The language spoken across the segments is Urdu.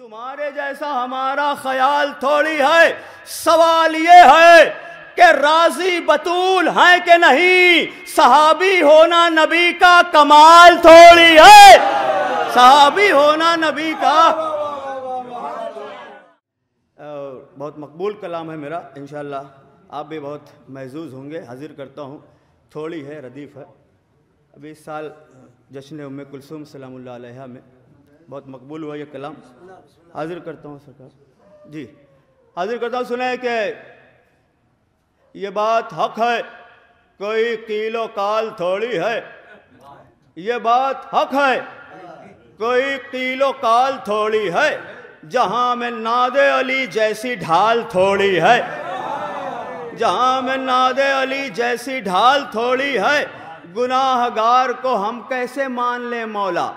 تمہارے جیسا ہمارا خیال تھوڑی ہے. سوال یہ ہے کہ راضی بطول ہیں کہ نہیں. صحابی ہونا نبی کا کمال تھوڑی ہے. صحابی ہونا نبی کا بہت مقبول کلام ہے میرا. انشاءاللہ آپ بھی بہت محظوظ ہوں گے. حاضر کرتا ہوں. تھوڑی ہے، ردیف ہے. ابھی اس سال جشن ام کلثوم سلام اللہ علیہا میں بہت مقبول ہوا یہ کلام. حاضر کرتا ہوں سرکار. جی حاضر کرتا ہوں. سنیں کہ یہ بات حق ہے، کوئی قیل و قال تھوڑی ہے. یہ بات حق ہے، کوئی قیل و قال تھوڑی ہے. جہاں میں ناد علی جیسی ڈھال تھوڑی ہے. جہاں میں ناد علی جیسی ڈھال تھوڑی ہے. گناہ گار کو ہم کیسے مان لیں مولا.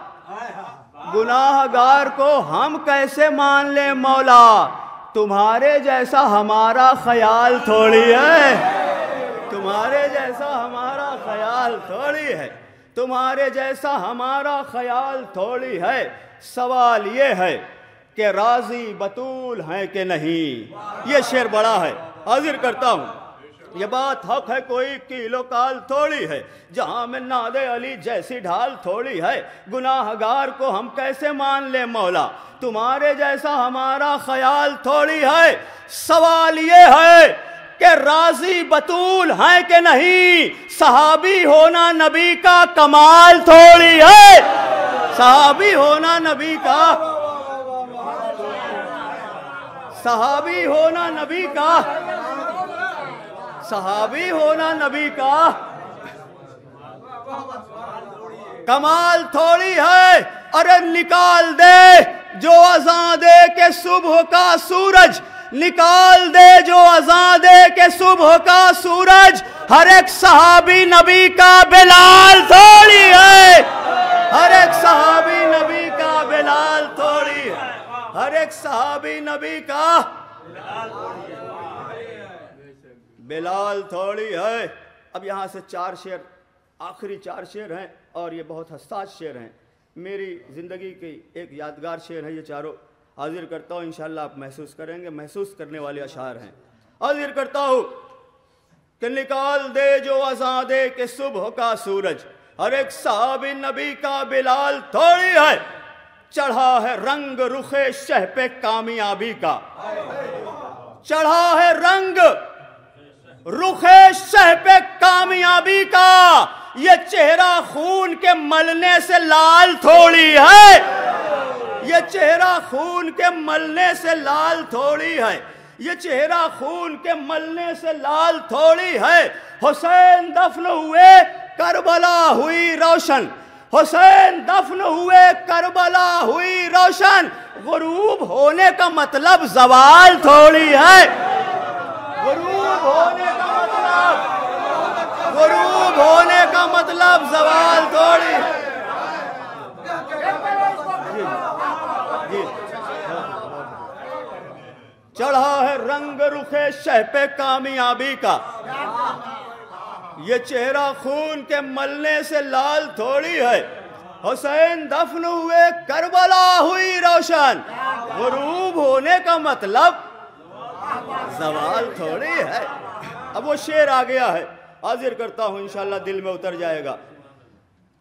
گناہ گار کو ہم کیسے مان لیں مولا. تمہارے جیسا ہمارا خیال تھوڑی ہے. تمہارے جیسا ہمارا خیال تھوڑی ہے. تمہارے جیسا ہمارا خیال تھوڑی ہے. سوال یہ ہے کہ راضی بطول ہیں کہ نہیں. یہ شعر بڑا ہے. حاضر کرتا ہوں. یہ بات حق ہے، کوئی قیل و قال تھوڑی ہے. جہاں میں ناد علی جیسی ڈھال تھوڑی ہے. گناہ گار کو ہم کیسے مان لیں مولا. تمہارے جیسا ہمارا خیال تھوڑی ہے. سوال یہ ہے کہ راضی بطول ہیں کہ نہیں. صحابی ہونا نبی کا کمال تھوڑی ہے. صحابی ہونا نبی کا صحابی ہونا نبی کا صحابی ہونا نبی کا کمال تھوڑی ہے. ارے نکال دے جو اذاں دے کہ صبح کا سورج. نکال دے جو اذاں دے کہ صبح کا سورج. ہر ایک صحابی نبی کا بلال تھوڑی ہے. ہر ایک صحابی نبی کا بلال تھوڑی ہے. ہر ایک صحابی نبی کا بلال تھوڑی ہے. اب یہاں سے 4 شعر، آخری 4 شعر ہیں اور یہ بہت حساس شعر ہیں. میری زندگی کی ایک یادگار شعر ہے یہ چاروں. حاضر کرتا ہوں. انشاءاللہ آپ محسوس کریں گے. محسوس کرنے والے اشعار ہیں. حاضر کرتا ہوں کہ نکال دے جو اذاں دے کہ صبح کا سورج. ہر ایک صحابی نبی کا بلال تھوڑی ہے. چڑھا ہے رنگ رخ شہ پہ کامیابی کا. چڑھا ہے رنگ رخ شہ پہ کامیابی کا. یہ چہرہ خون کے ملنے سے لال تھوڑی ہے. یہ چہرہ خون کے ملنے سے لال تھوڑی ہے. یہ چہرہ خون کے ملنے سے لال تھوڑی ہے. حسین دفن ہوئے کربلا ہوئی روشن. حسین دفن ہوئے کربلا ہوئی روشن. غروب ہونے کا مطلب زوال تھوڑی ہے. غروب ہونے کا مطلب زوال تھوڑی ہے. چڑھا ہے رنگ رخ شہ پہ کامیابی کا. یہ چہرہ خون کے ملنے سے لال تھوڑی ہے. حسین دفن ہوئے کربلا ہوئی روشن. غروب ہونے کا مطلب زوال تھوڑی ہے. اب وہ شعر آ گیا ہے. حاضر کرتا ہوں. انشاءاللہ دل میں اتر جائے گا.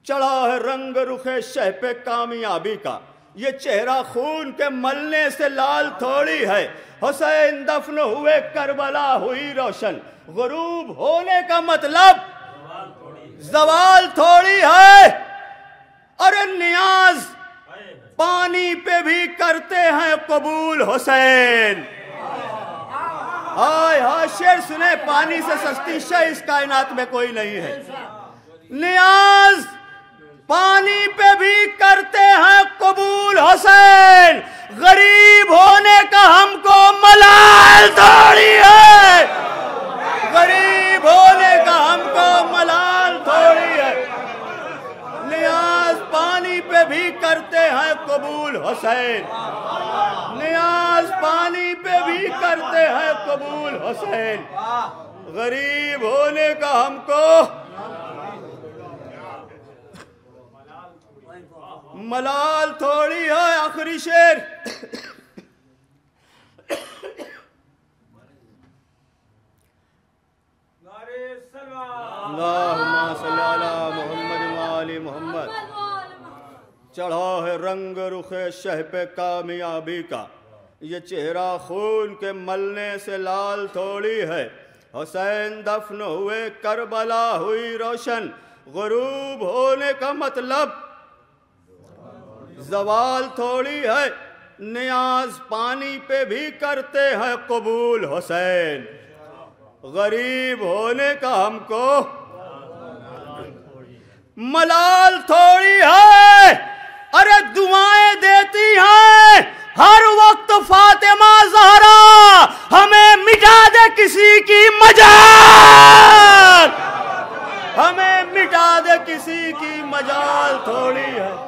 چڑھا ہے رنگ رخ شہ پہ کامیابی کا. یہ چہرہ خون کے ملنے سے لال تھوڑی ہے. حسین دفن ہوئے کربلا ہوئی روشن. غروب ہونے کا مطلب زوال تھوڑی ہے. ارے نیاز پانی پہ بھی کرتے ہیں قبول حسین. ہائے ہائے شعر سنے. پانی سے سستی شے اس کائنات میں کوئی نہیں ہے. نیاز پانی پہ بھی کرتے ہیں قبول حسین. غریب ہونے کا ہم کو ملال تھوڑی ہے. غریب ہونے کا ہم کو ملال تھوڑی ہے. نیاز پانی پہ بھی کرتے ہیں قبول حسین. نیاز پانی پہ بھی کرتے ہیں قبول حسین. غریب ہونے کا ہم کو ملال تھوڑی ہے. آخری شعر رخ شہ پہ کامیابی کا، یہ چہرہ خون کے ملنے سے لال تھوڑی ہے۔ حسین دفن ہوئے کربلا ہوئی روشن، غروب ہونے کا مطلب زوال تھوڑی ہے۔ نیاز پانی پہ بھی کرتے ہیں قبول حسین، غریب ہونے کا ہم کو ملال تھوڑی ہے۔ ارے دعائیں دیتی ہیں ہر وقت فاطمہ زہرا، ہمیں مٹا دے کسی کی مجال، ہمیں مٹا دے کسی کی مجال تھوڑی ہے۔